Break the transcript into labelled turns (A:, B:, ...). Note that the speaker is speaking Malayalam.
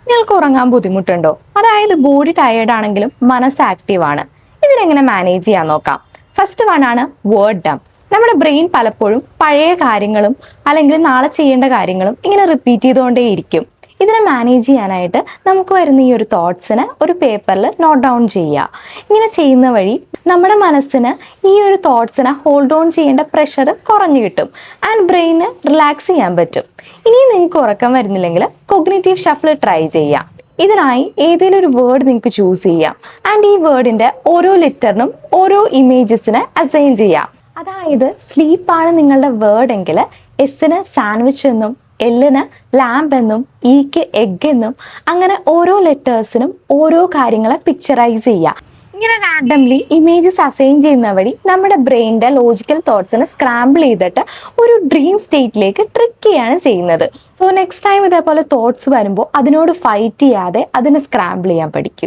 A: നിങ്ങൾക്ക് ഉറങ്ങാൻ ബുദ്ധിമുട്ടുണ്ടോ? അതായത് ബോഡി ടയേർഡ് ആണെങ്കിലും മനസ്സ് ആക്റ്റീവ് ആണ്. ഇതിനെങ്ങനെ മാനേജ് ചെയ്യാൻ നോക്കാം. ഫസ്റ്റ് വൺ ആണ് വേർഡ് ഡംപ്. നമ്മുടെ ബ്രെയിൻ പലപ്പോഴും പഴയ കാര്യങ്ങളും അല്ലെങ്കിൽ നാളെ ചെയ്യേണ്ട കാര്യങ്ങളും ഇങ്ങനെ റിപ്പീറ്റ് ചെയ്തുകൊണ്ടേയിരിക്കും. ഇതിനെ മാനേജ് ചെയ്യാനായിട്ട് നമുക്ക് വരുന്ന ഈ ഒരു തോട്ട്സിനെ ഒരു പേപ്പറിൽ നോട്ട് ഡൗൺ ചെയ്യുക. ഇങ്ങനെ ചെയ്യുന്ന വഴി നമ്മുടെ മനസ്സിന് ഈ ഒരു തോട്ട്സിനെ ഹോൾഡ് ഓൺ ചെയ്യേണ്ട പ്രഷർ കുറഞ്ഞു കിട്ടും ആൻഡ് ബ്രെയിന് റിലാക്സ് ചെയ്യാൻ പറ്റും. ഇനി നിങ്ങൾക്ക് ഉറക്കം വരുന്നില്ലെങ്കിൽ കൊഗ്നിറ്റീവ് ഷഫിൾ ട്രൈ ചെയ്യാം. ഇതിനായി ഏതെങ്കിലും ഒരു വേർഡ് നിങ്ങൾക്ക് ചൂസ് ചെയ്യാം ആൻഡ് ഈ വേർഡിന്റെ ഓരോ ലെറ്ററിനും ഓരോ ഇമേജസിനെ അസൈൻ ചെയ്യാം. അതായത് സ്ലീപ്പാണ് നിങ്ങളുടെ വേർഡ് എങ്കിൽ എസിന് സാൻഡ്വിച്ച് എന്നും എല്ലിന് ലാമ്പ് എന്നും ഇക്ക് എഗ് എന്നും അങ്ങനെ ഓരോ ലെറ്റേഴ്സിനും ഓരോ കാര്യങ്ങളെ പിക്ചറൈസ് ചെയ്യുക. ഇങ്ങനെ റാൻഡംലി ഇമേജസ് അസൈൻ ചെയ്യുന്ന വഴി നമ്മുടെ ബ്രെയിനിന്റെ ലോജിക്കൽ തോട്ട്സിനെ സ്ക്രാമ്പിൾ ചെയ്തിട്ട് ഒരു ഡ്രീം സ്റ്റേറ്റിലേക്ക് ട്രിക്ക് ചെയ്യാണ് ചെയ്യുന്നത്. സോ നെക്സ്റ്റ് ടൈം ഇതേപോലെ തോട്ട്സ് വരുമ്പോൾ അതിനോട് ഫൈറ്റ് ചെയ്യാതെ അതിനെ സ്ക്രാമ്പിൾ ചെയ്യാൻ പഠിക്കും.